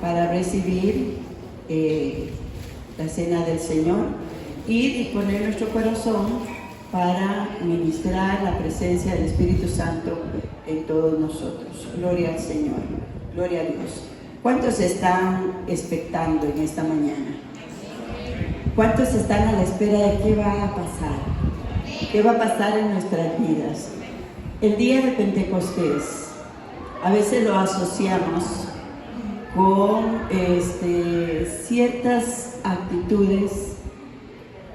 para recibir la cena del Señor y disponer nuestro corazón para ministrar la presencia del Espíritu Santo en todos nosotros. Gloria al Señor, gloria a Dios. ¿Cuántos están expectando en esta mañana? ¿Cuántos están a la espera de qué va a pasar? ¿Qué va a pasar en nuestras vidas? El día de Pentecostés, a veces lo asociamos con ciertas actitudes,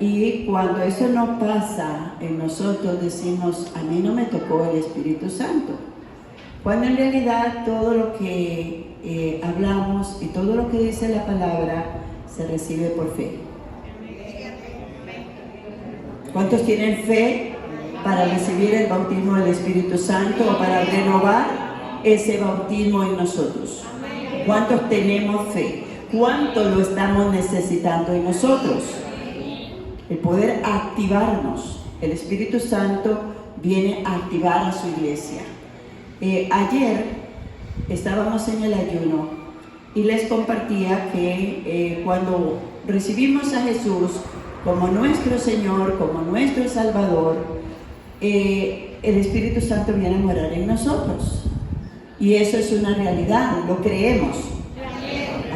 y cuando eso no pasa en nosotros decimos, a mí no me tocó el Espíritu Santo. Cuando en realidad todo lo que hablamos y todo lo que dice la palabra se recibe por fe. ¿Cuántos tienen fe para recibir el bautismo del Espíritu Santo o para renovar ese bautismo en nosotros? ¿Cuántos tenemos fe? ¿Cuánto lo estamos necesitando en nosotros? El poder activarnos. El Espíritu Santo viene a activar a su iglesia. Ayer estábamos en el ayuno y les compartía que cuando recibimos a Jesús como nuestro Señor, como nuestro Salvador, el Espíritu Santo viene a morar en nosotros. Y eso es una realidad, lo creemos.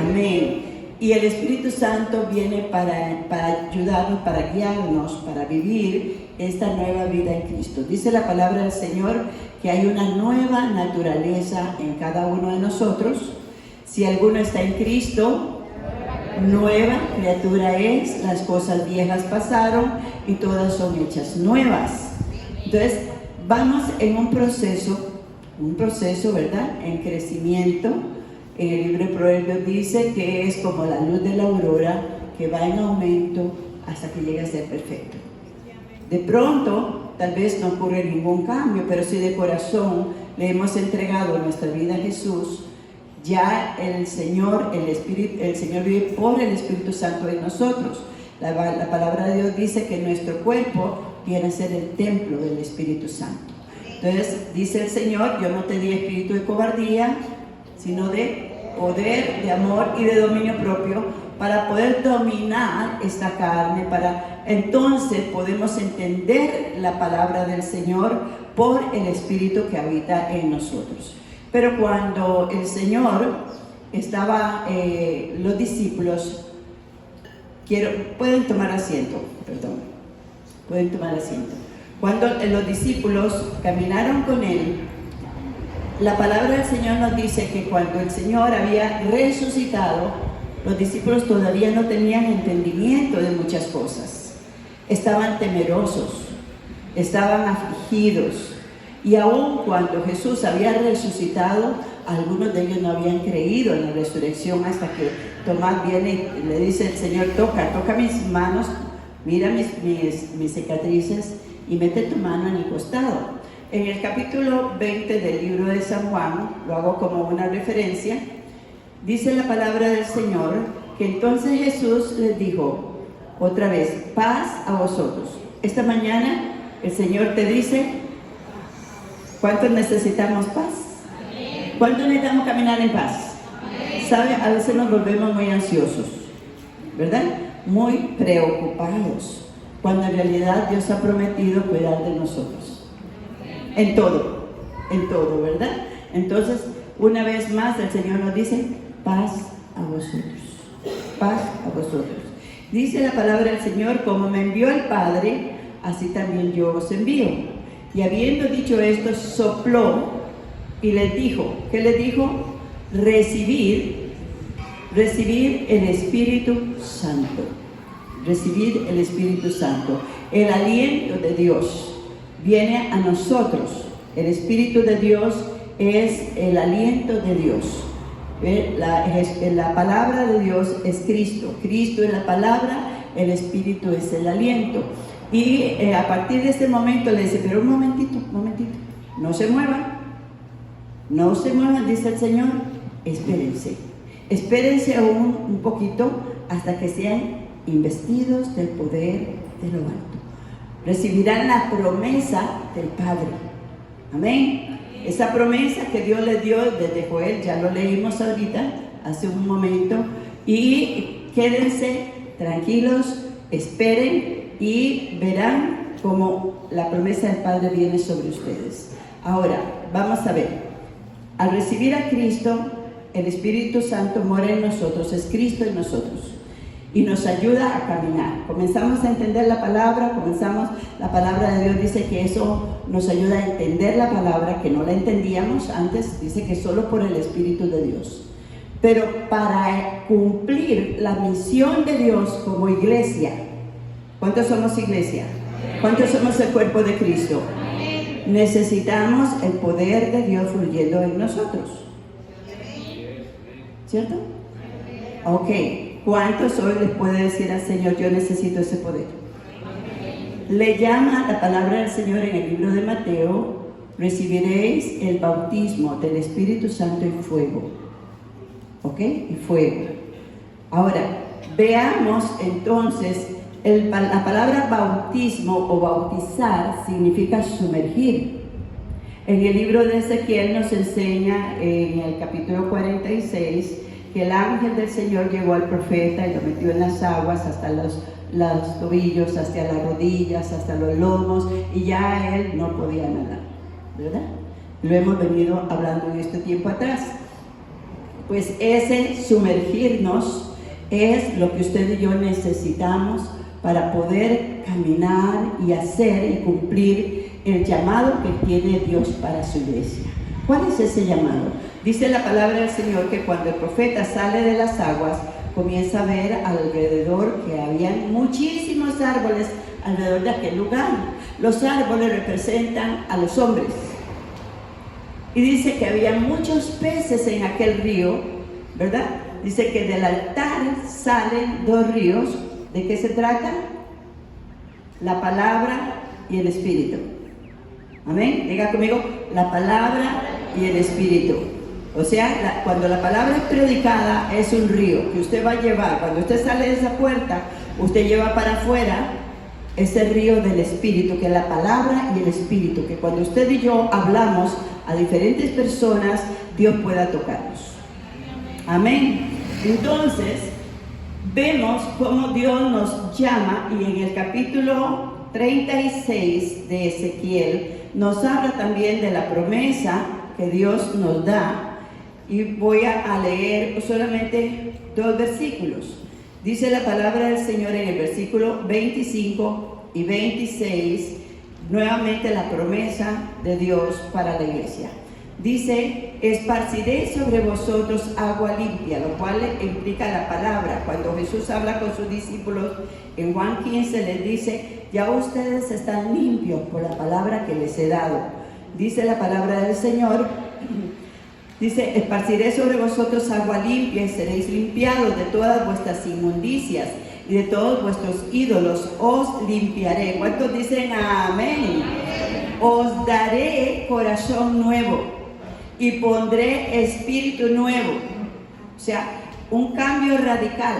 Amén. Y el Espíritu Santo viene para ayudarnos, para guiarnos, para vivir esta nueva vida en Cristo. Dice la palabra del Señor que hay una nueva naturaleza en cada uno de nosotros. Si alguno está en Cristo, nueva criatura es, las cosas viejas pasaron y todas son hechas nuevas. Entonces, vamos en un proceso, ¿verdad?, en crecimiento. En el libro de Proverbios dice que es como la luz de la aurora que va en aumento hasta que llegue a ser perfecto. De pronto, tal vez no ocurre ningún cambio, pero si de corazón le hemos entregado nuestra vida a Jesús, ya el Señor vive por el Espíritu Santo en nosotros. La palabra de Dios dice que nuestro cuerpo viene a ser el templo del Espíritu Santo. Entonces, dice el Señor, yo no te di espíritu de cobardía, sino de poder, de amor y de dominio propio, para poder dominar esta carne, entonces podemos entender la palabra del Señor por el Espíritu que habita en nosotros. Pero cuando el Señor estaba, los discípulos, pueden tomar asiento. Cuando los discípulos caminaron con Él, la palabra del Señor nos dice que cuando el Señor había resucitado, los discípulos todavía no tenían entendimiento de muchas cosas. Estaban temerosos, estaban afligidos. Y aun cuando Jesús había resucitado, algunos de ellos no habían creído en la resurrección hasta que Tomás viene y le dice al Señor, toca mis manos, mira mis cicatrices y mete tu mano en el costado. En el capítulo 20 del libro de San Juan, lo hago como una referencia, dice la palabra del Señor que entonces Jesús les dijo otra vez, paz a vosotros. Esta mañana el Señor te dice, ¿cuántos necesitamos paz? ¿Cuántos necesitamos caminar en paz? ¿Sabe? A veces nos volvemos muy ansiosos, ¿verdad? Muy preocupados, cuando en realidad Dios ha prometido cuidar de nosotros. En todo, ¿verdad? Entonces, una vez más el Señor nos dice, paz a vosotros, paz a vosotros. Dice la palabra del Señor, como me envió el Padre, así también yo os envío. Y habiendo dicho esto, sopló y les dijo, ¿qué les dijo? Recibir el Espíritu Santo. Recibir el Espíritu Santo. El aliento de Dios viene a nosotros. El Espíritu de Dios es el aliento de Dios. La palabra de Dios es Cristo. Cristo es la palabra, el Espíritu es el aliento. Y a partir de este momento le dice, pero un momentito, no se muevan, dice el Señor, espérense aún un poquito hasta que sean investidos del poder de lo alto. Recibirán la promesa del Padre. Amén. Esa promesa que Dios les dio desde Joel, ya lo leímos ahorita, hace un momento, y quédense tranquilos, esperen y verán cómo la promesa del Padre viene sobre ustedes. Ahora, vamos a ver, al recibir a Cristo, el Espíritu Santo mora en nosotros, es Cristo en nosotros, y nos ayuda a caminar. Comenzamos a entender la palabra, la palabra de Dios dice que eso nos ayuda a entender la palabra, que no la entendíamos antes, dice que solo por el Espíritu de Dios. Pero para cumplir la misión de Dios como iglesia, ¿cuántos somos iglesia? ¿Cuántos somos el cuerpo de Cristo? Necesitamos el poder de Dios fluyendo en nosotros. ¿Cierto? Ok. ¿Cuántos hoy les puede decir al Señor, yo necesito ese poder? Le llama la palabra del Señor en el libro de Mateo, recibiréis el bautismo del Espíritu Santo y fuego. ¿Ok? Y fuego. Ahora, veamos entonces, la palabra bautismo o bautizar significa sumergir. En el libro de Ezequiel nos enseña en el capítulo 46 que el ángel del Señor llegó al profeta y lo metió en las aguas hasta los tobillos, hasta las rodillas, hasta los lomos, y ya él no podía nadar, ¿verdad? Lo hemos venido hablando en este tiempo atrás. Pues ese sumergirnos es lo que usted y yo necesitamos para poder caminar y hacer y cumplir el llamado que tiene Dios para su iglesia. ¿Cuál es ese llamado? Dice la palabra del Señor que cuando el profeta sale de las aguas, comienza a ver alrededor que había muchísimos árboles alrededor de aquel lugar. Los árboles representan a los hombres. Y dice que había muchos peces en aquel río, ¿verdad? Dice que del altar salen dos ríos. ¿De qué se trata? La palabra y el Espíritu. Amén. Diga conmigo, la palabra y el Espíritu. O sea, cuando la palabra es predicada, es un río que usted va a llevar. Cuando usted sale de esa puerta, usted lleva para afuera ese río del Espíritu, que es la palabra y el Espíritu, que cuando usted y yo hablamos a diferentes personas, Dios pueda tocarnos. Amén. Entonces, vemos cómo Dios nos llama, y en el capítulo 36 de Ezequiel nos habla también de la promesa que Dios nos da. Y voy a leer solamente 2 versículos. Dice la palabra del Señor en el versículo 25 y 26, nuevamente la promesa de Dios para la iglesia. Dice, esparciré sobre vosotros agua limpia, lo cual implica la palabra. Cuando Jesús habla con sus discípulos, en Juan 15 les dice, ya ustedes están limpios por la palabra que les he dado. Dice la palabra del Señor, dice, esparciré sobre vosotros agua limpia y seréis limpiados de todas vuestras inmundicias y de todos vuestros ídolos os limpiaré. ¿Cuántos dicen amén? Os daré corazón nuevo y pondré espíritu nuevo. O sea, un cambio radical,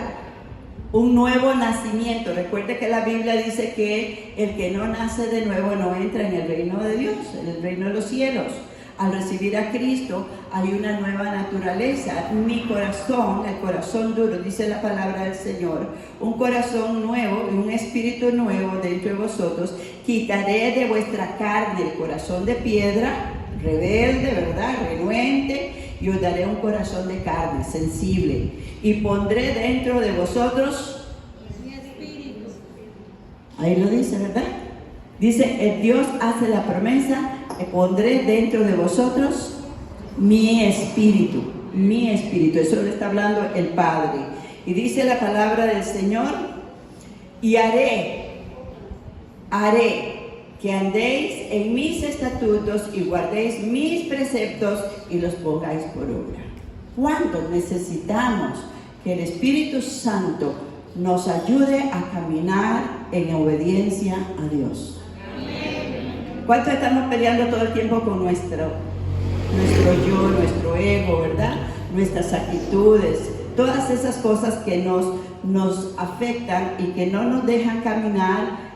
un nuevo nacimiento. Recuerde que la Biblia dice que el que no nace de nuevo no entra en el reino de Dios, en el reino de los cielos. Al recibir a Cristo hay una nueva naturaleza. Mi corazón, el corazón duro, dice la palabra del Señor, un corazón nuevo y un espíritu nuevo dentro de vosotros. Quitaré de vuestra carne el corazón de piedra, rebelde, ¿verdad? Renuente, y os daré un corazón de carne, sensible. Y pondré dentro de vosotros mi espíritu. Ahí lo dice, ¿verdad? Dice, el Dios hace la promesa, pondré dentro de vosotros mi espíritu, mi espíritu. Eso le está hablando el Padre. Y dice la palabra del Señor, y haré que andéis en mis estatutos y guardéis mis preceptos y los pongáis por obra. ¿Cuánto necesitamos que el Espíritu Santo nos ayude a caminar en obediencia a Dios? ¿Cuánto estamos peleando todo el tiempo con nuestro yo, nuestro ego, ¿verdad? Nuestras actitudes, todas esas cosas que nos afectan y que no nos dejan caminar.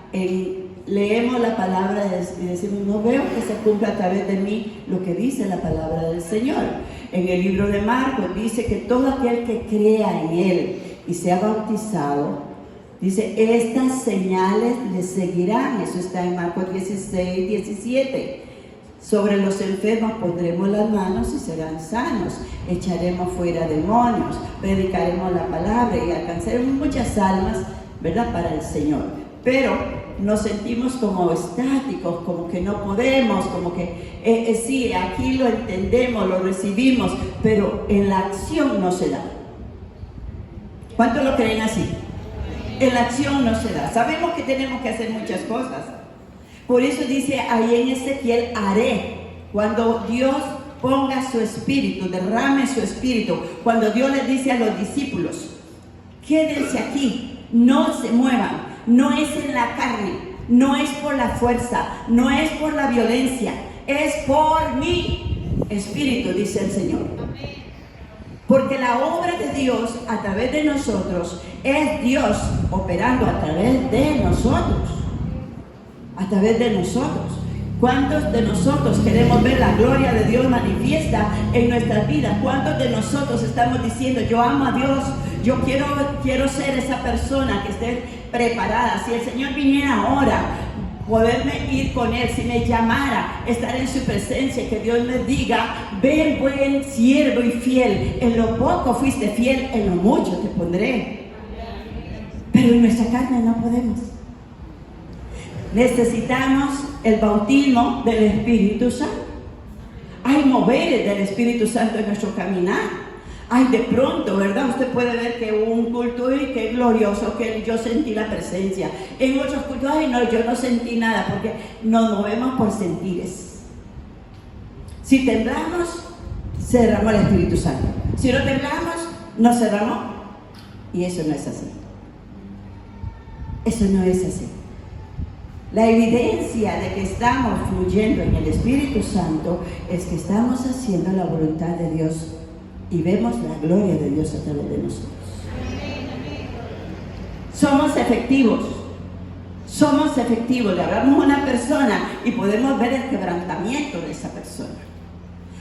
Leemos la palabra y decimos, no veo que se cumpla a través de mí lo que dice la palabra del Señor. En el libro de Marcos dice que todo aquel que crea en Él y sea bautizado, dice, estas señales le seguirán. Eso está en Marcos 16, 17. Sobre los enfermos pondremos las manos y serán sanos. Echaremos fuera demonios, predicaremos la palabra y alcanzaremos muchas almas, ¿verdad?, para el Señor. Pero nos sentimos como estáticos, como que no podemos, como que sí, aquí lo entendemos, lo recibimos, pero en la acción no se da. ¿Cuántos lo creen así? En la acción no se da. Sabemos que tenemos que hacer muchas cosas. Por eso dice ahí en Ezequiel, haré. Cuando Dios ponga su espíritu, derrame su espíritu. Cuando Dios le dice a los discípulos, quédense aquí, no se muevan. No es en la carne, no es por la fuerza, no es por la violencia, es por mi espíritu, dice el Señor. Porque la obra de Dios a través de nosotros es Dios operando a través de nosotros. A través de nosotros. ¿Cuántos de nosotros queremos ver la gloria de Dios manifiesta en nuestras vidas? ¿Cuántos de nosotros estamos diciendo, yo amo a Dios, yo quiero ser esa persona que esté preparada? Si el Señor viniera ahora, poderme ir con Él, si me llamara, estar en su presencia, que Dios me diga, ven buen siervo y fiel, en lo poco fuiste fiel, en lo mucho te pondré. Pero en nuestra carne no podemos. Necesitamos el bautismo del Espíritu Santo. Hay moveres del Espíritu Santo en nuestro caminar. Hay de pronto, ¿verdad? Usted puede ver que hubo un culto y qué glorioso, que yo sentí la presencia. En otros cultos, ay no, yo no sentí nada, porque nos movemos por sentires. Si temblamos, se derramó el Espíritu Santo. Si no temblamos, no se derramó. Y eso no es así. Eso no es así. La evidencia de que estamos fluyendo en el Espíritu Santo es que estamos haciendo la voluntad de Dios y vemos la gloria de Dios a través de nosotros. Somos efectivos. Somos efectivos. Le hablamos a una persona y podemos ver el quebrantamiento de esa persona.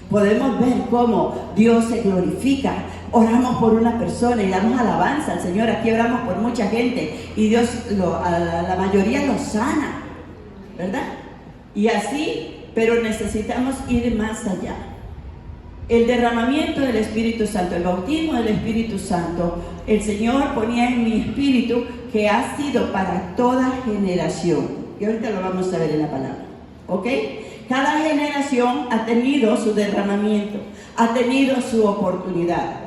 Podemos ver cómo Dios se glorifica. Oramos por una persona y damos alabanza al Señor. Aquí oramos por mucha gente y Dios a la mayoría lo sana, ¿verdad? Y así, pero necesitamos ir más allá. El derramamiento del Espíritu Santo, el bautismo del Espíritu Santo, el Señor ponía en mi espíritu que ha sido para toda generación. Y ahorita lo vamos a ver en la palabra, ¿ok? Cada generación ha tenido su derramamiento, ha tenido su oportunidad.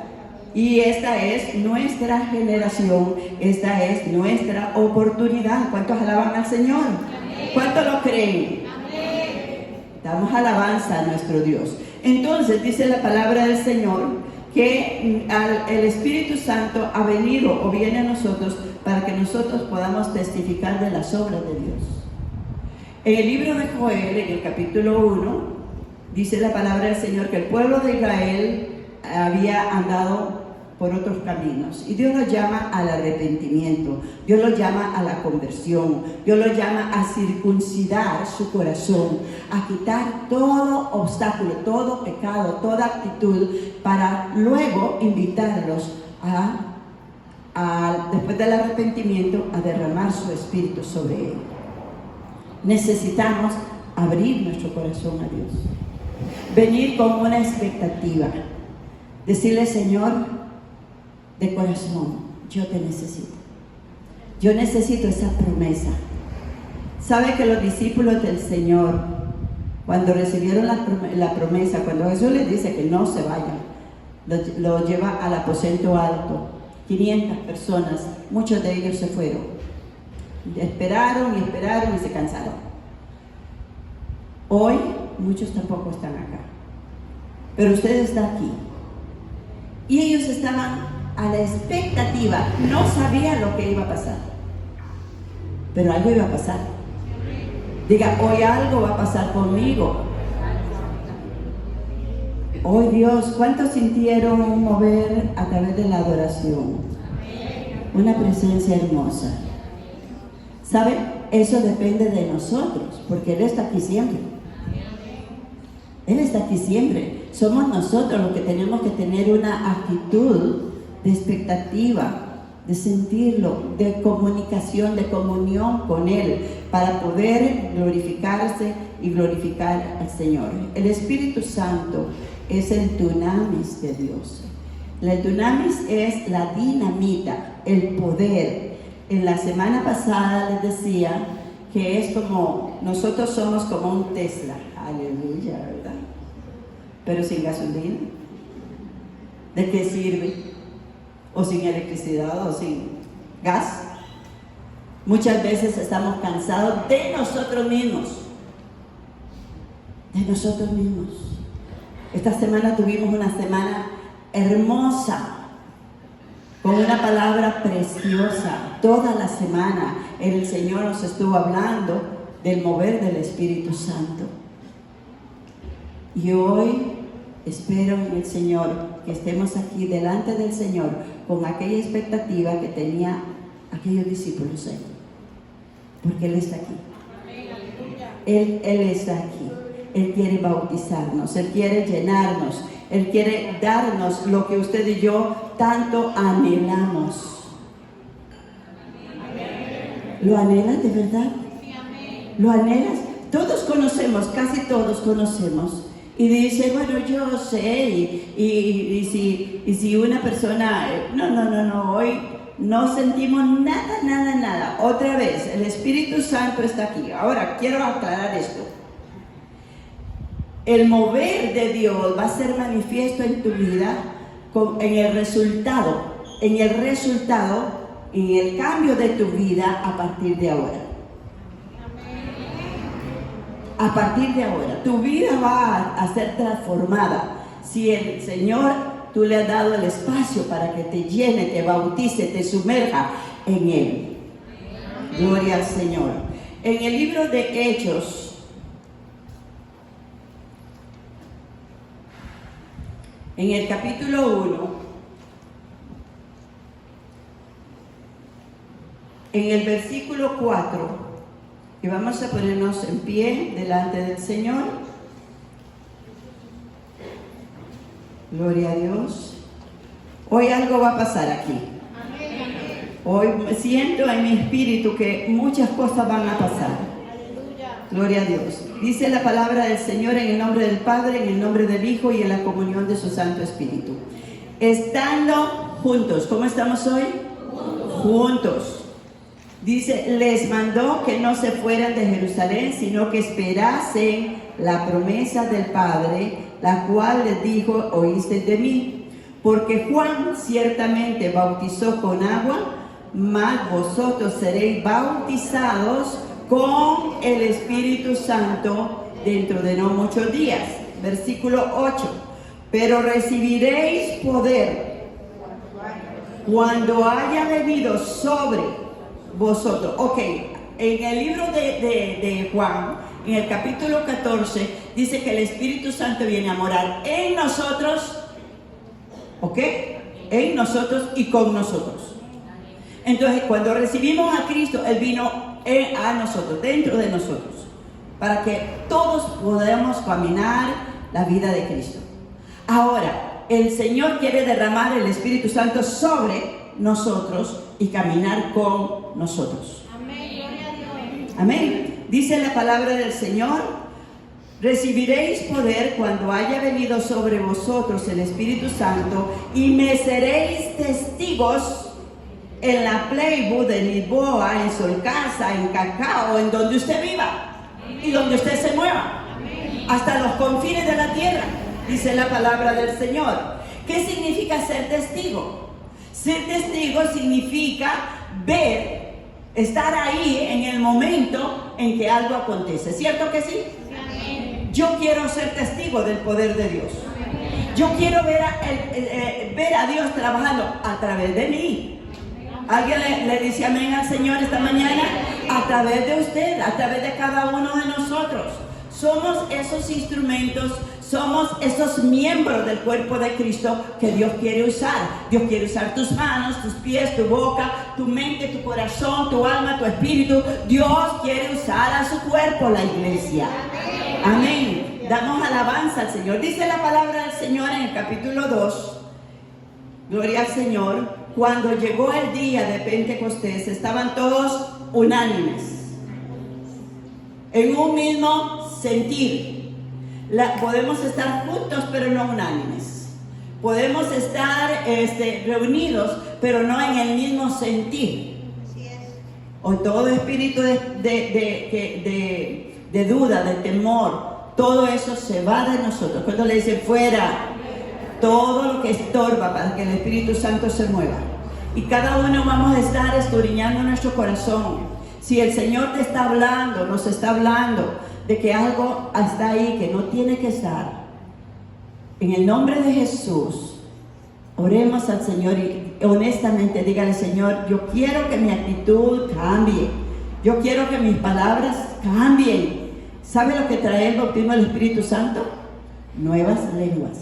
Y esta es nuestra generación, esta es nuestra oportunidad. ¿Cuántos alaban al Señor? ¿Cuántos lo creen? Damos alabanza a nuestro Dios. Entonces dice la palabra del Señor que el Espíritu Santo ha venido o viene a nosotros para que nosotros podamos testificar de las obras de Dios. En el libro de Joel, en el capítulo 1, dice la palabra del Señor que el pueblo de Israel había andado por otros caminos y Dios los llama al arrepentimiento, Dios los llama a la conversión, Dios los llama a circuncidar su corazón, a quitar todo obstáculo, todo pecado, toda actitud, para luego invitarlos después del arrepentimiento, a derramar su espíritu sobre él. Necesitamos abrir nuestro corazón a Dios, venir con una expectativa, decirle: Señor, de corazón, yo te necesito. Yo necesito esa promesa. ¿Sabe que los discípulos del Señor, cuando recibieron la promesa, cuando Jesús les dice que no se vayan, lo lleva al aposento alto, 500 personas, muchos de ellos se fueron. Esperaron y se cansaron. Hoy muchos tampoco están acá, pero usted está aquí. Y ellos estaban a la expectativa, no sabían lo que iba a pasar, pero algo iba a pasar. Diga: hoy algo va a pasar conmigo. Hoy Dios, ¿cuántos sintieron un mover a través de la adoración? Una presencia hermosa. ¿Sabe? Eso depende de nosotros, porque Él está aquí siempre. Él está aquí siempre. Somos nosotros los que tenemos que tener una actitud de expectativa, de sentirlo, de comunicación, de comunión con Él, para poder glorificarse y glorificar al Señor. El Espíritu Santo es el dunamis de Dios. El dunamis es la dinamita, el poder. En la semana pasada les decía que es como, nosotros somos como un Tesla, aleluya, ¿verdad? Pero sin gasolina. ¿De qué sirve? O sin electricidad, o sin gas. Muchas veces estamos cansados de nosotros mismos. De nosotros mismos. Esta semana tuvimos una semana hermosa, con una palabra preciosa. Toda la semana el Señor nos estuvo hablando del mover del Espíritu Santo. Y hoy espero en el Señor que estemos aquí delante del Señor con aquella expectativa que tenía aquellos discípulos ahí. Porque Él está aquí. Él está aquí. Él quiere bautizarnos, Él quiere llenarnos, Él quiere darnos lo que usted y yo tanto anhelamos. ¿Lo anhelas de verdad? ¿Lo anhelas? Todos conocemos, casi todos conocemos. Y dice, bueno, yo sé, y si una persona, no, hoy no sentimos nada. Otra vez, el Espíritu Santo está aquí. Ahora, quiero aclarar esto. El mover de Dios va a ser manifiesto en tu vida en el resultado, en el cambio de tu vida a partir de ahora. A partir de ahora, tu vida va a ser transformada. Si el Señor, tú le has dado el espacio para que te llene, te bautice, te sumerja en Él. Gloria al Señor. En el libro de Hechos, en el capítulo 1, en el versículo 4, y vamos a ponernos en pie delante del Señor. Gloria a Dios. Hoy algo va a pasar aquí. Hoy siento en mi espíritu que muchas cosas van a pasar. Gloria a Dios. Dice la palabra del Señor en el nombre del Padre, en el nombre del Hijo y en la comunión de su Santo Espíritu. Estando juntos. ¿Cómo estamos hoy? Juntos. Dice, les mandó que no se fueran de Jerusalén, sino que esperasen la promesa del Padre, la cual les dijo, oíste de mí. Porque Juan ciertamente bautizó con agua, mas vosotros seréis bautizados con el Espíritu Santo dentro de no muchos días. Versículo 8. Pero recibiréis poder cuando haya venido sobre vosotros. Ok, en el libro de Juan, en el capítulo 14, dice que el Espíritu Santo viene a morar en nosotros, ok, en nosotros y con nosotros. Entonces, cuando recibimos a Cristo, Él vino a nosotros, dentro de nosotros, para que todos podamos caminar la vida de Cristo. Ahora, el Señor quiere derramar el Espíritu Santo sobre nosotros y caminar con nosotros. Amén. Gloria a Dios. Amén. Dice la palabra del Señor: recibiréis poder cuando haya venido sobre vosotros el Espíritu Santo y me seréis testigos en la Playbook, en Lisboa, en Solcasa, en Cacao, en donde usted viva. Amén. Y donde usted se mueva. Amén. Hasta los confines de la tierra, dice la palabra del Señor. ¿Qué significa ser testigo? Ser testigo significa ver, estar ahí en el momento en que algo acontece. ¿Cierto que sí? Amén. Yo quiero ser testigo del poder de Dios. Amén. Yo quiero ver a Dios trabajando a través de mí. ¿Alguien le dice amén al Señor esta mañana? A través de usted, a través de cada uno de nosotros. Somos esos instrumentos, somos esos miembros del cuerpo de Cristo que Dios quiere usar. Dios quiere usar tus manos, tus pies, tu boca, tu mente, tu corazón, tu alma, tu espíritu. Dios quiere usar a su cuerpo, la iglesia. Amén. damos alabanza al Señor. Dice la palabra del Señor en el capítulo 2, gloria al Señor, cuando llegó el día de Pentecostés, estaban todos unánimes, en un mismo sentir. Podemos estar juntos, pero no unánimes. Podemos estar reunidos, pero no en el mismo sentir. O todo espíritu de duda, de temor, todo eso se va de nosotros. Cuando le dice fuera, todo lo que estorba para que el Espíritu Santo se mueva. Y cada uno vamos a estar escudriñando nuestro corazón. Si el Señor te está hablando, nos está hablando de que algo está ahí que no tiene que estar, en el nombre de Jesús, oremos al Señor y honestamente dígale: Señor, yo quiero que mi actitud cambie. Yo quiero que mis palabras cambien. ¿Sabe lo que trae el bautismo del Espíritu Santo? Nuevas lenguas.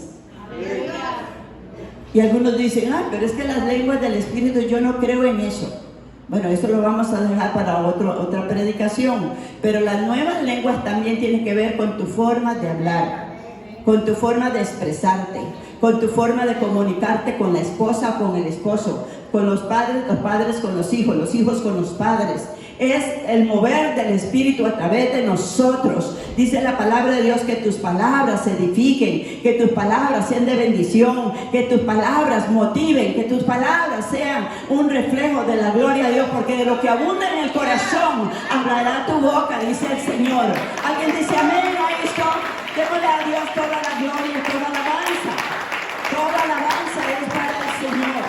Y algunos dicen: ay, pero es que las lenguas del Espíritu, yo no creo en eso. Bueno, eso lo vamos a dejar para otra predicación. Pero las nuevas lenguas también tienen que ver con tu forma de hablar, con tu forma de expresarte, con tu forma de comunicarte con la esposa o con el esposo, con los padres con los hijos con los padres. Es el mover del Espíritu a través de nosotros. Dice la palabra de Dios que tus palabras edifiquen, que tus palabras sean de bendición, que tus palabras motiven, que tus palabras sean un reflejo de la gloria de Dios, porque de lo que abunda en el corazón hablará tu boca, dice el Señor. ¿Alguien dice amén a esto? Démosle a Dios toda la gloria y toda la alabanza. Toda la alabanza es para el Señor.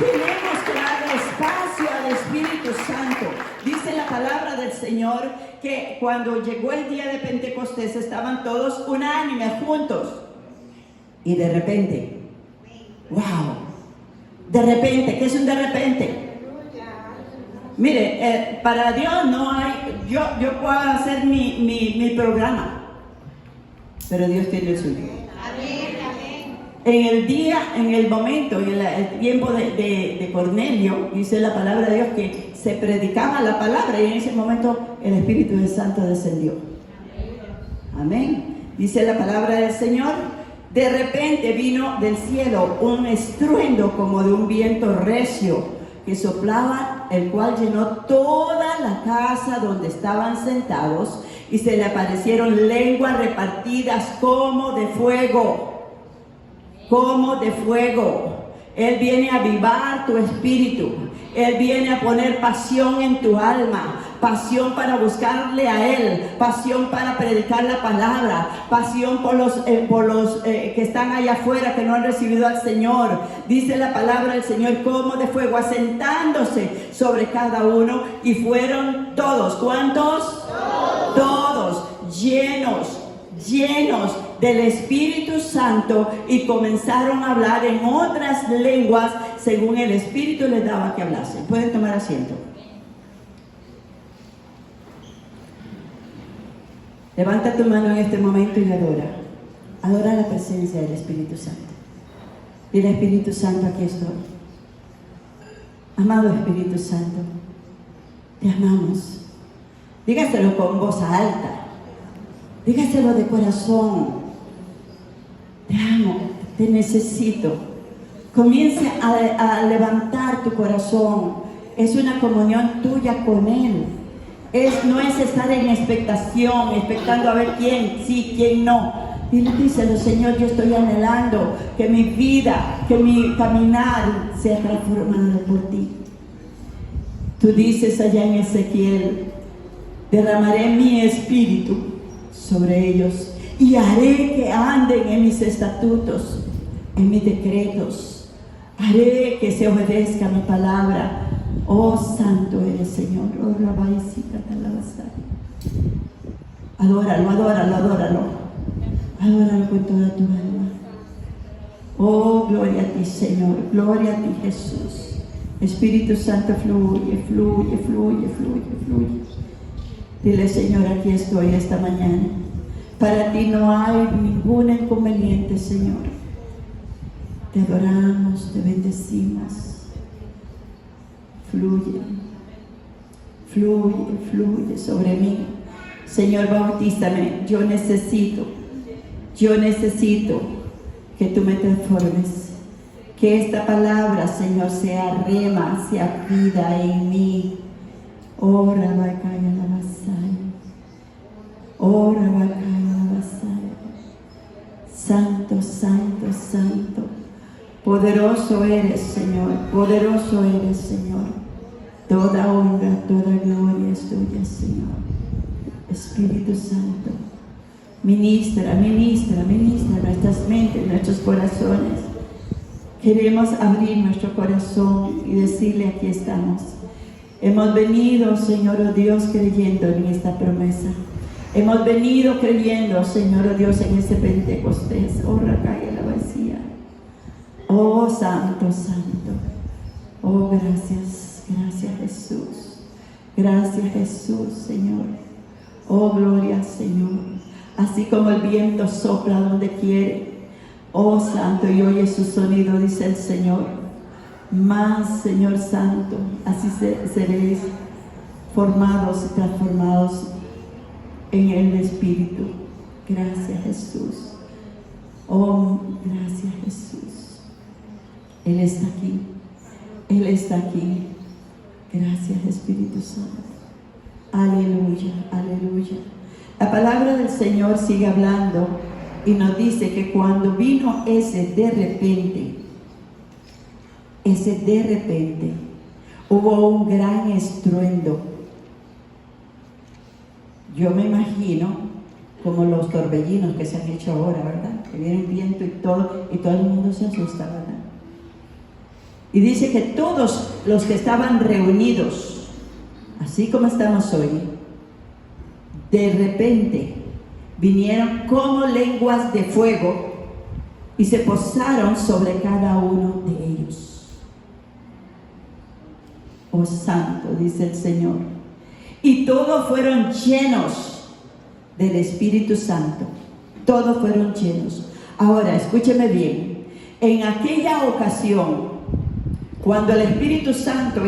Tenemos que darle espacio al Espíritu Santo. Dice la palabra del Señor que cuando llegó el día de Pentecostés estaban todos unánimes, juntos. Y de repente, wow, de repente, ¿qué es un de repente? Mire, para Dios no hay, yo puedo hacer mi programa, pero Dios tiene el suyo. En el día, en el momento, en el tiempo de Cornelio, dice la palabra de Dios que se predicaba la palabra y en ese momento el Espíritu del Santo descendió. Amén. Dice la palabra del Señor: de repente vino del cielo un estruendo como de un viento recio que soplaba, el cual llenó toda la casa donde estaban sentados, y se le aparecieron lenguas repartidas como de fuego. Como de fuego. Él viene a avivar tu espíritu. Él viene a poner pasión en tu alma, pasión para buscarle a Él, pasión para predicar la palabra, pasión por los que están allá afuera que no han recibido al Señor. Dice la palabra del Señor como de fuego, asentándose sobre cada uno, y fueron todos. ¿Cuántos? Todos llenos del Espíritu Santo, y comenzaron a hablar en otras lenguas según el Espíritu les daba que hablasen. Pueden tomar asiento. Levanta tu mano en este momento y adora la presencia del Espíritu Santo. Dile: Espíritu Santo, aquí estoy. Amado Espíritu Santo, te amamos. Dígaselo con voz alta. Dígaselo de corazón. Te amo, te necesito. Comience a levantar tu corazón. Es una comunión tuya con Él. No es estar en expectación, expectando a ver quién sí, quién no. Díselo: Señor, yo estoy anhelando que mi vida, que mi caminar sea transformado por ti. Tú dices allá en Ezequiel: derramaré mi espíritu sobre ellos y haré que anden en mis estatutos, en mis decretos. Haré que se obedezca mi palabra. Oh, santo eres, Señor. Oh, rabaisita talabasai. Adóralo con toda tu alma. Oh, gloria a ti, Señor. Gloria a ti, Jesús. Espíritu Santo, fluye. Dile: Señor, aquí estoy esta mañana. Para ti no hay ningún inconveniente, Señor. Te adoramos, te bendecimos. Fluye sobre mí, Señor, bautízame. Yo necesito que tú me transformes. Que esta palabra, Señor, sea rema, sea vida en mí. Oh, Rabakaya Labasaya. Oh, Rabakaya Labasaya. Santo, santo, santo. Poderoso eres, Señor. Poderoso eres, Señor. Toda honra, toda gloria es tuya, Señor. Espíritu Santo. Ministra, ministra, ministra nuestras mentes, nuestros corazones. Queremos abrir nuestro corazón y decirle: aquí estamos. Hemos venido, Señor, oh Dios, creyendo en esta promesa. Hemos venido creyendo, Señor, oh Dios, en ese Pentecostés. Oh, Rakaya la vacía. Oh, Santo, Santo. Oh, gracias, gracias Jesús. Gracias Jesús, Señor. Oh, gloria, Señor. Así como el viento sopla donde quiere. Oh, Santo, y oye su sonido, dice el Señor. Más, Señor Santo, así seréis formados y transformados en el Espíritu. Gracias, Jesús. Oh, gracias, Jesús. Él está aquí. Él está aquí. Gracias, Espíritu Santo. Aleluya, aleluya. La palabra del Señor sigue hablando y nos dice que cuando vino ese de repente, hubo un gran estruendo. Yo me imagino como los torbellinos que se han hecho ahora, ¿verdad? Que viene el viento y todo el mundo se asusta, ¿verdad? Y dice que todos los que estaban reunidos, así como estamos hoy, de repente vinieron como lenguas de fuego y se posaron sobre cada uno de ellos. Oh, santo, dice el Señor. Y todos fueron llenos del Espíritu Santo. Todos fueron llenos. Ahora, escúcheme bien. En aquella ocasión, cuando el Espíritu Santo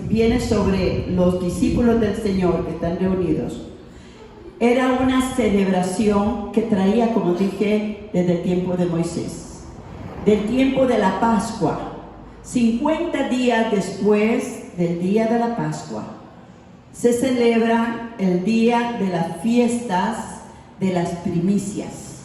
viene sobre los discípulos del Señor que están reunidos, era una celebración que traía, como dije, desde el tiempo de Moisés, del tiempo de la Pascua. 50 días después del día de la Pascua, se celebra el día de las fiestas de las primicias,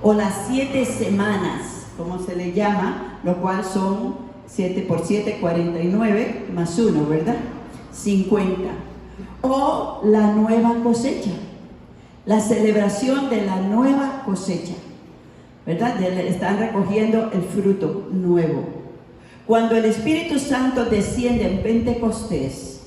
o las 7 semanas, como se le llama, lo cual son 7 por 7, 49, más 1, ¿verdad? 50. O la nueva cosecha, la celebración de la nueva cosecha, ¿verdad? Están recogiendo el fruto nuevo. Cuando el Espíritu Santo desciende en Pentecostés,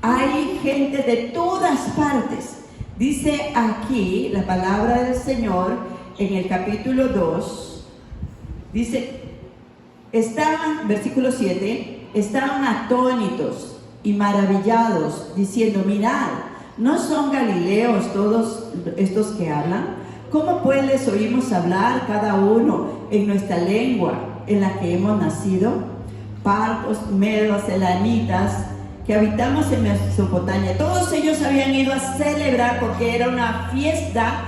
hay gente de todas partes. Dice aquí la palabra del Señor en el capítulo 2, dice, versículo 7, estaban atónitos y maravillados, diciendo: mirad, ¿no son galileos todos estos que hablan? ¿Cómo pues les oímos hablar cada uno en nuestra lengua en la que hemos nacido? Partos, medos, elamitas, que habitamos en Mesopotamia. Todos ellos habían ido a celebrar porque era una fiesta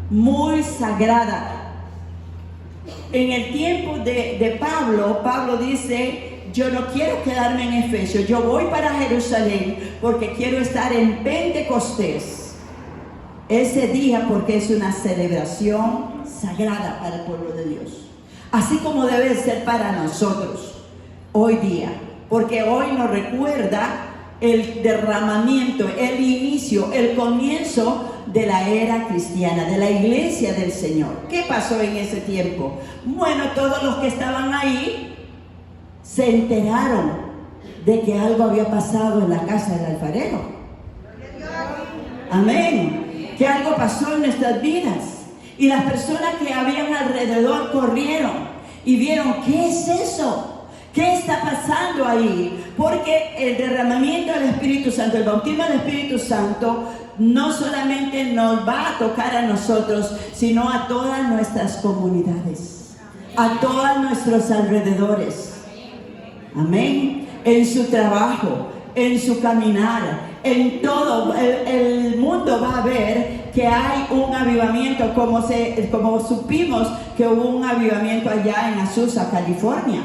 muy sagrada. En el tiempo de Pablo dice: yo no quiero quedarme en Efeso, yo voy para Jerusalén porque quiero estar en Pentecostés ese día, porque es una celebración sagrada para el pueblo de Dios, así como debe ser para nosotros hoy día, porque hoy nos recuerda el derramamiento, el inicio, el comienzo de la era cristiana, de la iglesia del Señor. ¿Qué pasó en ese tiempo? Bueno, todos los que estaban ahí se enteraron de que algo había pasado en la casa del alfarero. Amén. Que algo pasó en nuestras vidas. Y las personas que habían alrededor corrieron y vieron: ¿qué es eso? ¿Qué está pasando ahí? Porque el derramamiento del Espíritu Santo, el bautismo del Espíritu Santo, no solamente nos va a tocar a nosotros, sino a todas nuestras comunidades, a todos nuestros alrededores. Amén. En su trabajo, en su caminar, en todo el mundo va a ver que hay un avivamiento, como supimos que hubo un avivamiento allá en Azusa, California,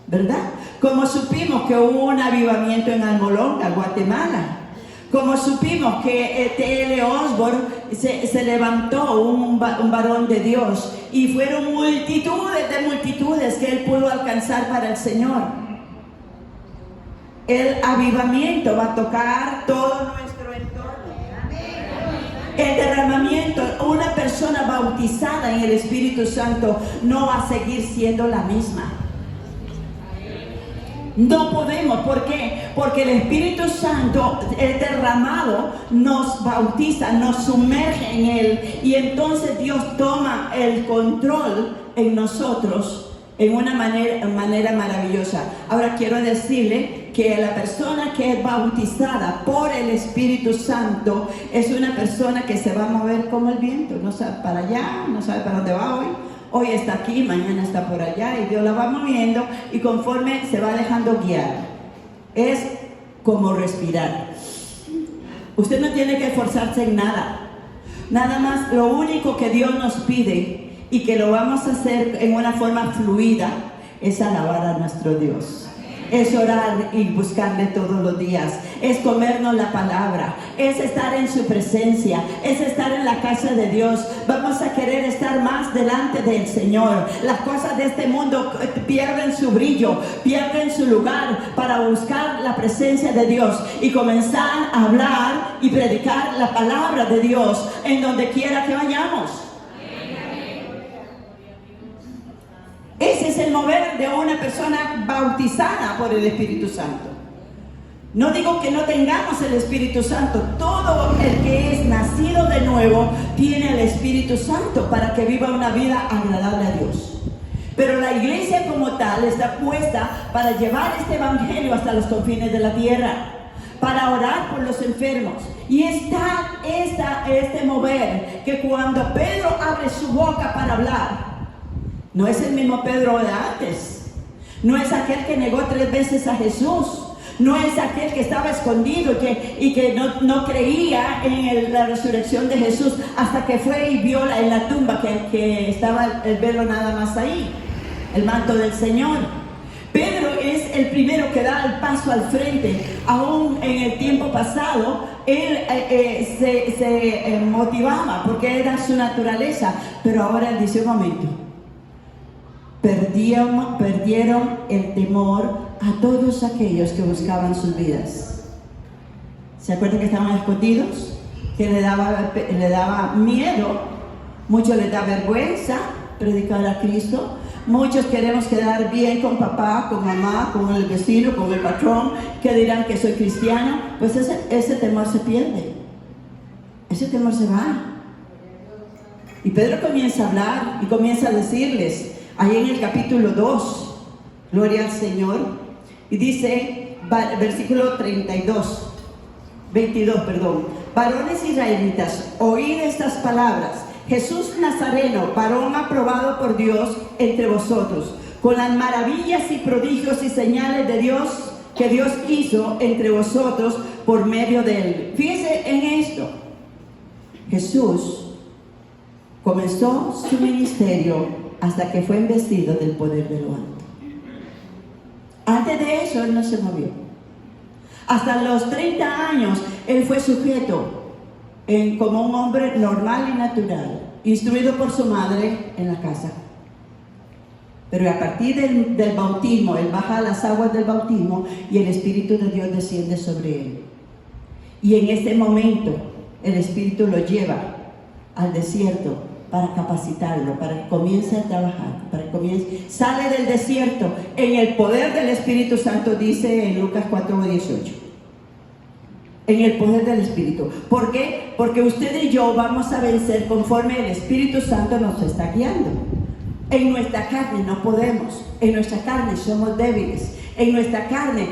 ¿verdad? Como supimos que hubo un avivamiento en Almolonga, Guatemala. Como supimos que T.L. Osborne se levantó un varón de Dios y fueron multitudes que él pudo alcanzar para el Señor. El avivamiento va a tocar todo nuestro entorno. El derramamiento, una persona bautizada en el Espíritu Santo no va a seguir siendo la misma. No podemos, ¿por qué? Porque el Espíritu Santo, el derramado, nos bautiza, nos sumerge en Él, y entonces Dios toma el control en nosotros en una manera maravillosa. Ahora quiero decirle que la persona que es bautizada por el Espíritu Santo es una persona que se va a mover como el viento, no sabe para allá, no sabe para dónde va hoy. Hoy está aquí, mañana está por allá, y Dios la va moviendo y conforme se va dejando guiar. Es como respirar. Usted no tiene que esforzarse en nada. Nada más, lo único que Dios nos pide, y que lo vamos a hacer en una forma fluida, es alabar a nuestro Dios. Es orar y buscarle todos los días, es comernos la palabra, es estar en su presencia, es estar en la casa de Dios. Vamos a querer estar más delante del Señor. Las cosas de este mundo pierden su brillo, pierden su lugar para buscar la presencia de Dios y comenzar a hablar y predicar la palabra de Dios en donde quiera que vayamos. Ese es el mover de una persona bautizada por el Espíritu Santo. No digo que no tengamos el Espíritu Santo. Todo el que es nacido de nuevo tiene el Espíritu Santo para que viva una vida agradable a Dios. Pero la iglesia como tal está puesta para llevar este evangelio hasta los confines de la tierra, para orar por los enfermos. Y está este mover que cuando Pedro abre su boca para hablar, no es el mismo Pedro de antes. No es aquel que negó 3 veces a Jesús. No es aquel que estaba escondido y que no creía en la resurrección de Jesús hasta que fue y vio en la tumba que estaba el velo nada más ahí, el manto del Señor. Pedro es el primero que da el paso al frente. Aún en el tiempo pasado, él se motivaba porque era su naturaleza, pero ahora él dice: un momento. Perdieron el temor a todos aquellos que buscaban sus vidas. ¿Se acuerdan que estaban escondidos? Que le daba miedo. Muchos les da vergüenza predicar a Cristo. Muchos queremos quedar bien con papá, con mamá, con el vecino, con el patrón, que dirán que soy cristiano. Pues ese temor se pierde. Ese temor se va. Y Pedro comienza a hablar y comienza a decirles, ahí en el capítulo 2, gloria al Señor, y dice, versículo 22, varones israelitas, oíd estas palabras: Jesús Nazareno, varón aprobado por Dios entre vosotros, con las maravillas y prodigios y señales de Dios que Dios hizo entre vosotros por medio de él. Fíjense en esto. Jesús comenzó su ministerio hasta que fue investido del poder de lo alto. Antes de eso él no se movió. Hasta los 30 años él fue sujeto como un hombre normal y natural, instruido por su madre en la casa. Pero a partir del bautismo, él baja a las aguas del bautismo y el Espíritu de Dios desciende sobre él. Y en este momento el Espíritu lo lleva al desierto para capacitarlo, para que comience a trabajar, sale del desierto en el poder del Espíritu Santo, dice en Lucas 4:18. En el poder del Espíritu. ¿Por qué? Porque usted y yo vamos a vencer conforme el Espíritu Santo nos está guiando. En nuestra carne no podemos, en nuestra carne somos débiles, en nuestra carne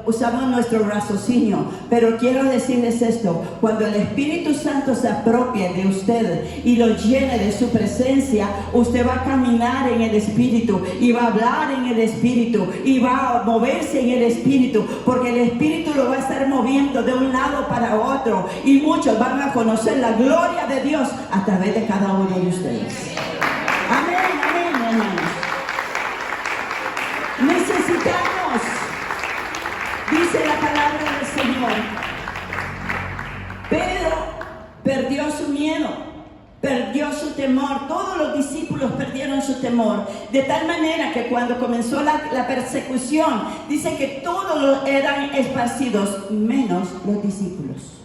usamos nuestro raciocinio. Pero quiero decirles esto: cuando el Espíritu Santo se apropie de usted y lo llene de su presencia, usted va a caminar en el Espíritu y va a hablar en el Espíritu y va a moverse en el Espíritu, porque el Espíritu lo va a estar moviendo de un lado para otro, y muchos van a conocer la gloria de Dios a través de cada uno de ustedes. Amén, amén, hermanos. Necesitamos, dice la palabra del Señor, Pedro perdió su miedo, perdió su temor. Todos los discípulos perdieron su temor, de tal manera que cuando comenzó la persecución, dice que todos eran esparcidos, menos los discípulos.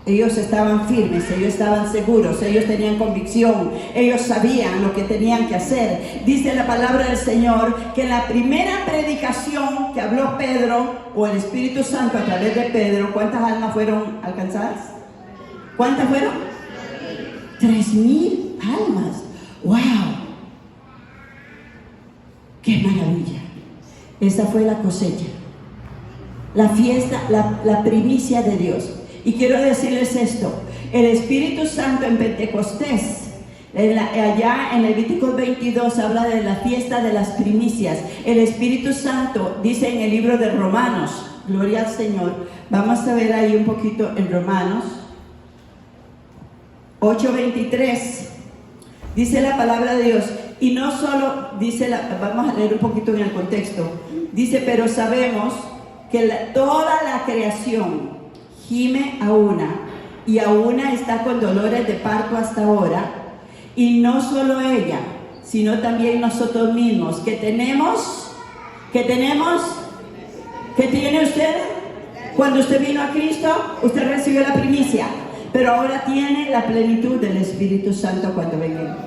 Ellos estaban firmes, ellos estaban seguros, ellos tenían convicción, ellos sabían lo que tenían que hacer. Dice la palabra del Señor que en la primera predicación que habló Pedro, o el Espíritu Santo a través de Pedro, ¿cuántas almas fueron alcanzadas? ¿Cuántas fueron? 3,000 almas. ¡Wow! ¡Qué maravilla! Esa fue la cosecha, la fiesta, la primicia de Dios. Y quiero decirles esto: el Espíritu Santo en Pentecostés, allá en Levíticos 22 habla de la fiesta de las primicias. El Espíritu Santo dice en el libro de Romanos, gloria al Señor, vamos a ver ahí un poquito en Romanos 8:23, dice la palabra de Dios. Y no solo dice, vamos a leer un poquito en el contexto, dice: pero sabemos que toda la creación gime a una, y a una está con dolores de parto hasta ahora. Y no solo ella, sino también nosotros mismos, que tiene usted. Cuando usted vino a Cristo, usted recibió la primicia, pero ahora tiene la plenitud del Espíritu Santo cuando venga.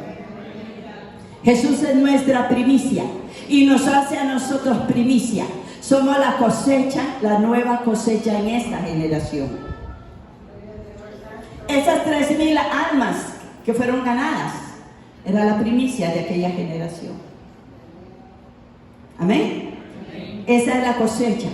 Jesús es nuestra primicia y nos hace a nosotros primicia. Somos la cosecha, la nueva cosecha en esta generación. Esas 3,000 almas que fueron ganadas era la primicia de aquella generación. Amén. Esa es la cosecha.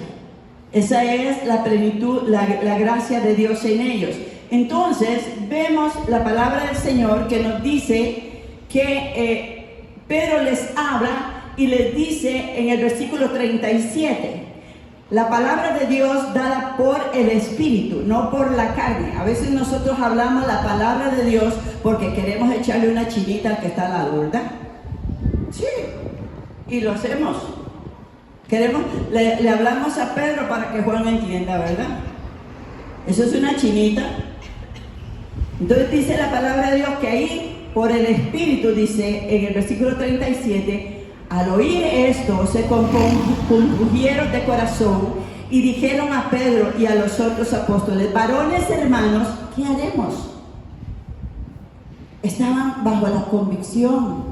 Esa es la plenitud, la gracia de Dios en ellos. Entonces vemos la palabra del Señor que nos dice que Pedro les habla y les dice en el versículo 37, la palabra de Dios dada por el Espíritu, no por la carne. A veces nosotros hablamos la palabra de Dios porque queremos echarle una chinita al que está a la ¿verdad? Sí, y lo hacemos. Le hablamos a Pedro para que Juan entienda, ¿verdad? Eso es una chinita. Entonces dice la palabra de Dios que ahí, por el Espíritu, dice en el versículo 37, al oír esto, se compungieron de corazón y dijeron a Pedro y a los otros apóstoles: varones hermanos, ¿qué haremos? Estaban bajo la convicción: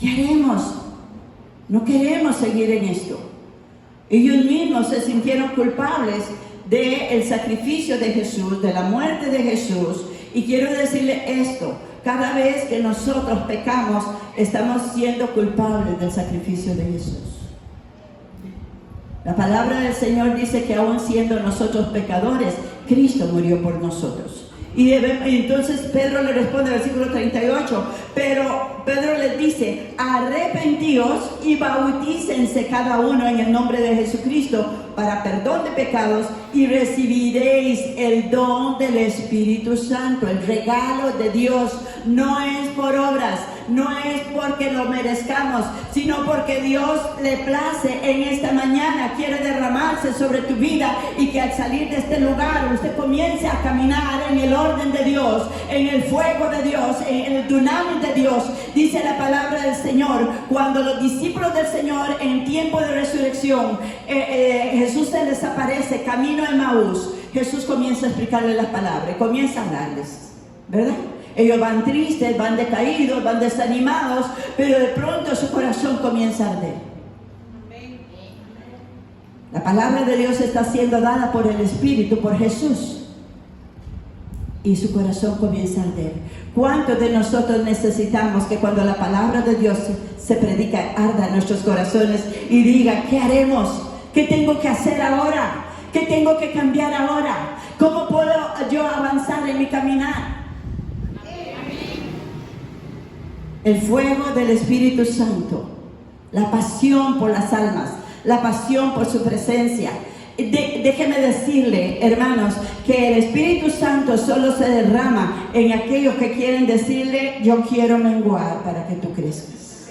¿qué haremos? No queremos seguir en esto. Ellos mismos se sintieron culpables del sacrificio de Jesús, de la muerte de Jesús. Y quiero decirle esto: cada vez que nosotros pecamos, estamos siendo culpables del sacrificio de Jesús. La palabra del Señor dice que aún siendo nosotros pecadores, Cristo murió por nosotros. Y entonces Pedro le responde, versículo 38, pero Pedro les dice: arrepentíos y bautícense cada uno en el nombre de Jesucristo para perdón de pecados, y recibiréis el don del Espíritu Santo. El regalo de Dios no es por obras, no es porque lo merezcamos, sino porque Dios le place en esta mañana, quiere derramarse sobre tu vida, y que al salir de este lugar usted comience a caminar en el orden de Dios, en el fuego de Dios, en el dunamis de Dios. Dice la palabra del Señor, cuando los discípulos del Señor en tiempo de resurrección, Jesús se les aparece camino a Emaús, Jesús comienza a explicarles las palabras, comienza a hablarles, ¿verdad? Ellos van tristes, van decaídos, van desanimados, pero de pronto su corazón comienza a arder. La palabra de Dios está siendo dada por el Espíritu, por Jesús. y su corazón comienza a arder. ¿Cuántos de nosotros necesitamos que cuando la palabra de Dios se predica, arda en nuestros corazones y diga, ¿qué haremos? ¿Qué tengo que hacer ahora? ¿Qué tengo que cambiar ahora? ¿Cómo puedo yo avanzar en mi caminar? El fuego del Espíritu Santo, la pasión por las almas, la pasión por su presencia. Déjeme decirle, hermanos, que el Espíritu Santo solo se derrama en aquellos que quieren decirle, yo quiero menguar para que tú crezcas.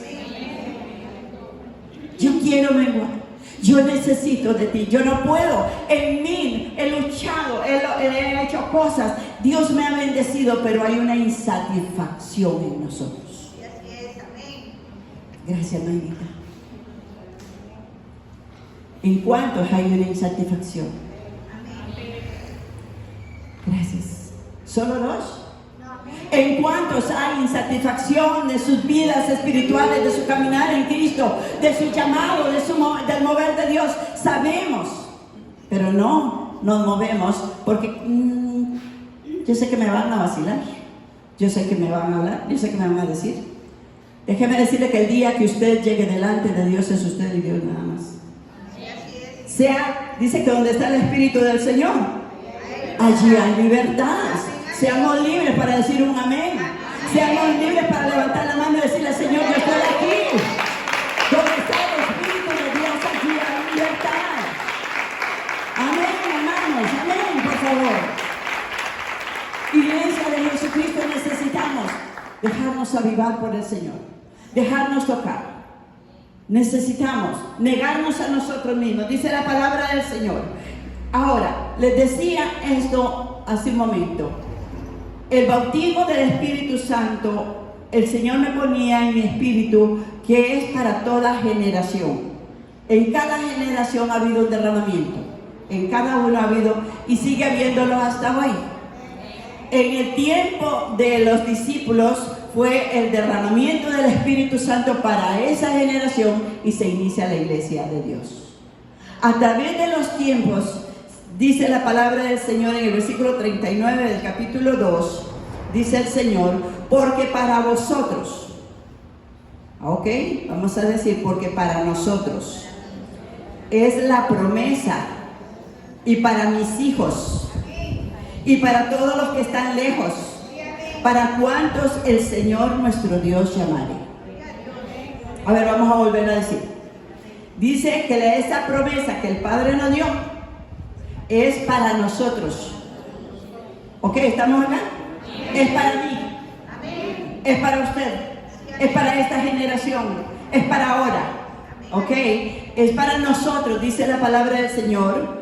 Yo quiero menguar. Yo necesito de ti, yo no puedo, en mí he luchado, he hecho cosas, Dios me ha bendecido, pero hay una insatisfacción en nosotros. Gracias, Maynita. ¿En cuántos hay una insatisfacción? Gracias. ¿Solo dos? ¿En cuántos hay insatisfacción de sus vidas espirituales, de su caminar en Cristo, de su llamado, del mover de Dios? Sabemos, pero no nos movemos porque yo sé que me van a vacilar, yo sé que me van a hablar, yo sé que me van a decir. Déjeme decirle que el día que usted llegue delante de Dios es usted y Dios nada más. Dice que donde está el Espíritu del Señor, allí hay libertad. Seamos libres para decir un amén. Seamos libres para levantar la mano y decirle, Señor, yo estoy aquí. Donde está el Espíritu de Dios, allí hay libertad. Amén, hermanos. Amén, por favor. Iglesia de Jesucristo, necesitamos dejarnos avivar por el Señor. Dejarnos tocar. Necesitamos negarnos a nosotros mismos. Dice la palabra del Señor. Ahora, les decía esto hace un momento. El bautismo del Espíritu Santo, el Señor me ponía en mi espíritu que es para toda generación. En cada generación ha habido un derramamiento. En cada uno ha habido y sigue habiéndolo hasta hoy. En el tiempo de los discípulos fue el derramamiento del Espíritu Santo para esa generación y se inicia la iglesia de Dios. A través de los tiempos, dice la palabra del Señor en el versículo 39 del capítulo 2, dice el Señor, porque para vosotros, ok, vamos a decir, porque para nosotros es la promesa y para mis hijos y para todos los que están lejos, para cuantos el Señor nuestro Dios llamare. A ver, vamos a volver a decir. Dice que esa promesa que el Padre nos dio es para nosotros. ¿Ok? ¿Estamos acá? Es para mí. Es para usted. Es para esta generación. Es para ahora. ¿Ok? Es para nosotros, dice la palabra del Señor.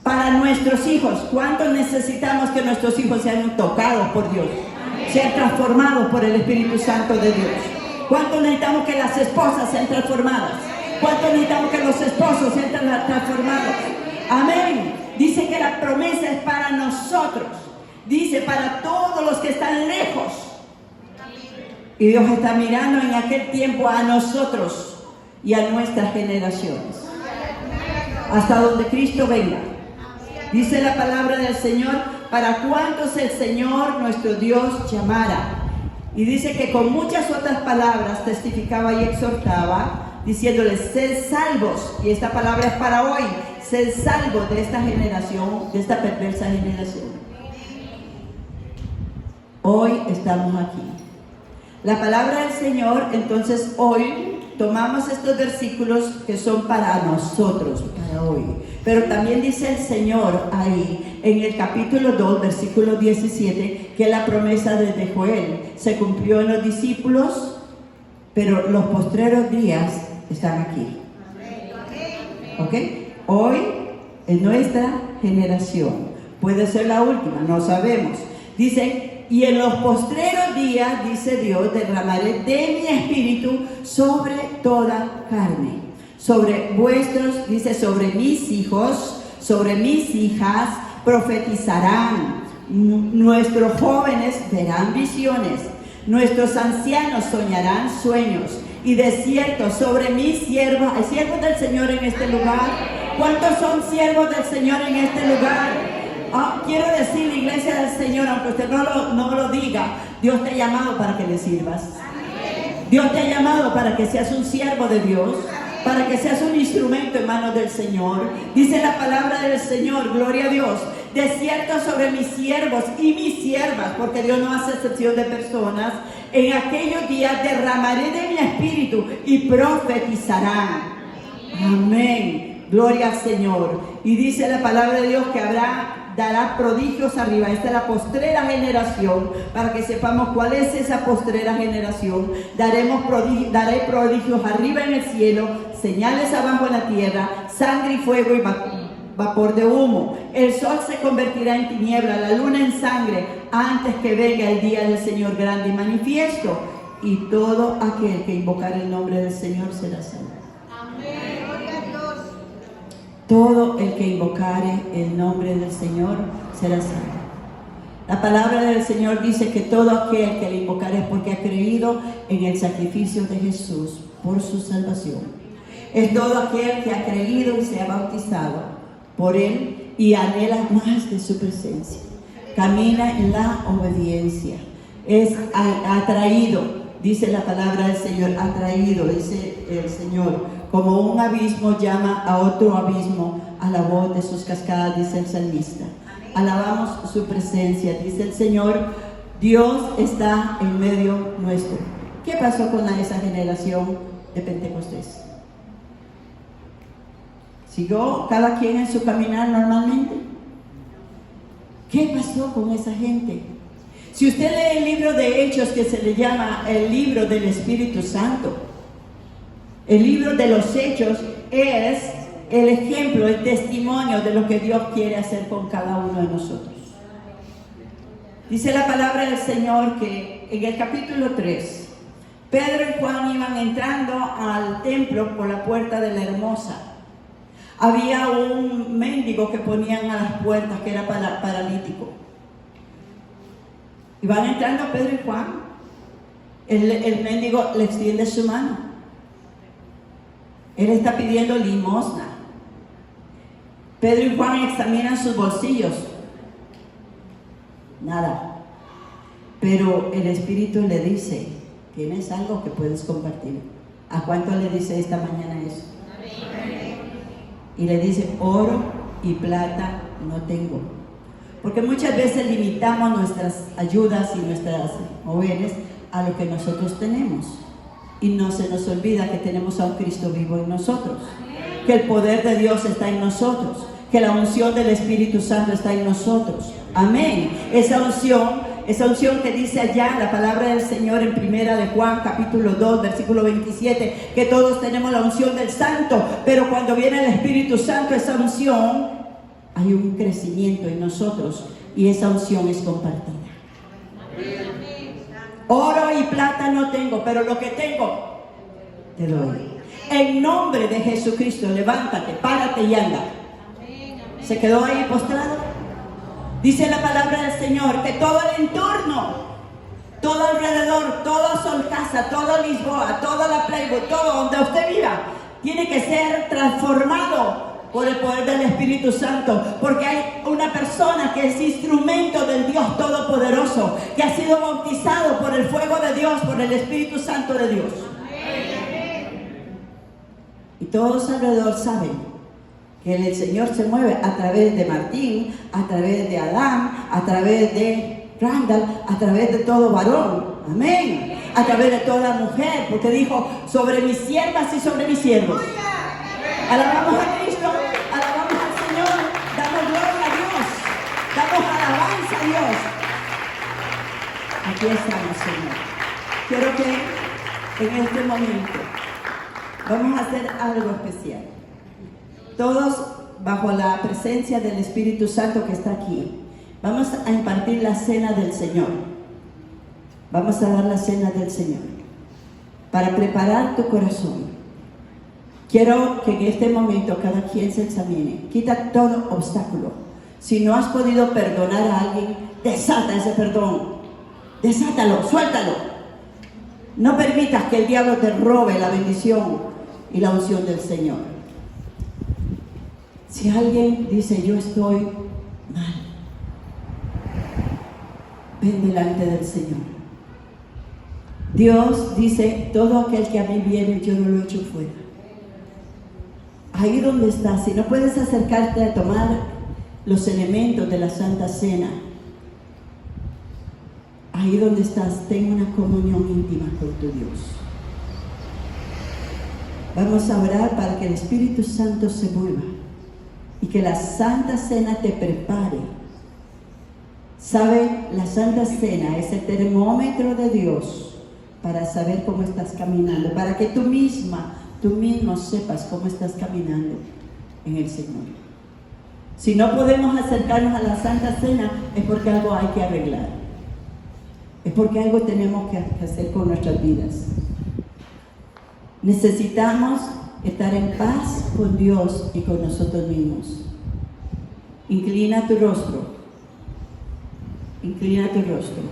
Para nuestros hijos. ¿Cuánto necesitamos que nuestros hijos sean tocados por Dios? Sean transformados por el Espíritu Santo de Dios. ¿Cuánto necesitamos que las esposas sean transformadas? ¿Cuánto necesitamos que los esposos sean transformados? Amén. Dice que la promesa es para nosotros. Dice para todos los que están lejos. Y Dios está mirando en aquel tiempo a nosotros y a nuestras generaciones. Hasta donde Cristo venga. Dice la palabra del Señor, para cuantos el Señor nuestro Dios llamara. Y dice que con muchas otras palabras testificaba y exhortaba, diciéndoles, sed salvos. Y esta palabra es para hoy. Sed salvos de esta generación, de esta perversa generación. Hoy estamos aquí. La palabra del Señor, entonces hoy tomamos estos versículos que son para nosotros, para hoy. Pero también dice el Señor ahí, en el capítulo 2, versículo 17, que la promesa desde Joel se cumplió en los discípulos, pero los postreros días están aquí. ¿Ok? Hoy, en nuestra generación, puede ser la última, no sabemos. Dice, y en los postreros días, dice Dios, derramaré de mi espíritu sobre toda carne. Sobre vuestros, dice, sobre mis hijos, sobre mis hijas, profetizarán. Nuestros jóvenes verán visiones. Nuestros ancianos soñarán sueños. Y de cierto, sobre mis siervos, ¿hay siervos del Señor en este lugar? ¿Cuántos son siervos del Señor en este lugar? Quiero decirle, iglesia del Señor, aunque usted no lo diga, Dios te ha llamado para que le sirvas. Dios te ha llamado para que seas un siervo de Dios, para que seas un instrumento en manos del Señor. Dice la palabra del Señor, gloria a Dios: de cierto sobre mis siervos y mis siervas, porque Dios no hace excepción de personas, en aquellos días derramaré de mi espíritu y profetizarán. Amén. Gloria al Señor. Y dice la palabra de Dios que dará prodigios arriba. Esta es la postrera generación, para que sepamos cuál es esa postrera generación. Daré prodigios arriba en el cielo, señales abajo en la tierra, sangre y fuego y vapor de humo. El sol se convertirá en tiniebla, la luna en sangre, antes que venga el día del Señor grande y manifiesto. Y todo aquel que invocar el nombre del Señor será salvo. Amén. Todo el que invocare el nombre del Señor será salvo. La palabra del Señor dice que todo aquel que le invocare es porque ha creído en el sacrificio de Jesús por su salvación. Es todo aquel que ha creído y se ha bautizado por Él y anhela más de su presencia. Camina en la obediencia. Es atraído, dice la palabra del Señor, atraído, dice el Señor. Como un abismo llama a otro abismo a la voz de sus cascadas, dice el salmista. Alabamos su presencia, dice el Señor. Dios está en medio nuestro. ¿Qué pasó con esa generación de Pentecostés? ¿Siguió cada quien en su caminar normalmente? ¿Qué pasó con esa gente? Si usted lee el libro de Hechos, que se le llama el libro del Espíritu Santo, el libro de los Hechos es el ejemplo, el testimonio de lo que Dios quiere hacer con cada uno de nosotros. Dice la palabra del Señor que en el capítulo 3, Pedro y Juan iban entrando al templo por la puerta de la Hermosa. Había un mendigo que ponían a las puertas, que era paralítico. Y van entrando Pedro y Juan. El mendigo le extiende su mano. Él está pidiendo limosna. Pedro y Juan examinan sus bolsillos. Nada. Pero el Espíritu le dice: ¿tienes algo que puedes compartir? ¿A cuánto le dice esta mañana eso? Y le dice: oro y plata no tengo. Porque muchas veces limitamos nuestras ayudas y nuestras moveres a lo que nosotros tenemos. Y no se nos olvida que tenemos a un Cristo vivo en nosotros, que el poder de Dios está en nosotros, que la unción del Espíritu Santo está en nosotros. Amén. Esa unción que dice allá la palabra del Señor en primera de Juan capítulo 2 versículo 27, que todos tenemos la unción del Santo, pero cuando viene el Espíritu Santo, esa unción, hay un crecimiento en nosotros y esa unción es compartida. Oro y plata no tengo, pero lo que tengo te doy. En nombre de Jesucristo, levántate, párate y anda. ¿Se quedó ahí postrado? Dice la palabra del Señor que todo el entorno, todo alrededor, toda Solcasa, toda Lisboa, toda la Playboy, todo donde usted viva, tiene que ser transformado por el poder del Espíritu Santo, porque hay una persona que es instrumento del Dios Todopoderoso, que ha sido bautizado por el fuego de Dios, por el Espíritu Santo de Dios. Y todos alrededor saben que el Señor se mueve a través de Martín, a través de Adán, a través de Randall, a través de todo varón. Amén. A través de toda mujer, porque dijo: sobre mis siervas y sobre mis siervos. Alabamos a Cristo, alabamos al Señor, damos gloria a Dios, damos alabanza a Dios. Aquí estamos, Señor. Quiero que en este momento vamos a hacer algo especial. Todos bajo la presencia del Espíritu Santo que está aquí, vamos a impartir la cena del Señor. Vamos a dar la cena del Señor para preparar tu corazón. Quiero que en este momento cada quien se examine. Quita todo obstáculo. Si no has podido perdonar a alguien, desata ese perdón. Desátalo, suéltalo. No permitas que el diablo te robe la bendición y la unción del Señor. Si alguien dice: yo estoy mal, ven delante del Señor. Dios dice, todo aquel que a mí viene, yo no lo echo fuera. Ahí donde estás, si no puedes acercarte a tomar los elementos de la Santa Cena, ahí donde estás, ten una comunión íntima con tu Dios. Vamos a orar para que el Espíritu Santo se mueva y que la Santa Cena te prepare. ¿Sabe? La Santa Cena es el termómetro de Dios para saber cómo estás caminando, para que tú mismo sepas cómo estás caminando en el Señor. Si no podemos acercarnos a la Santa Cena, es porque algo hay que arreglar. Es porque algo tenemos que hacer con nuestras vidas. Necesitamos estar en paz con Dios y con nosotros mismos. Inclina tu rostro. Inclina tu rostro.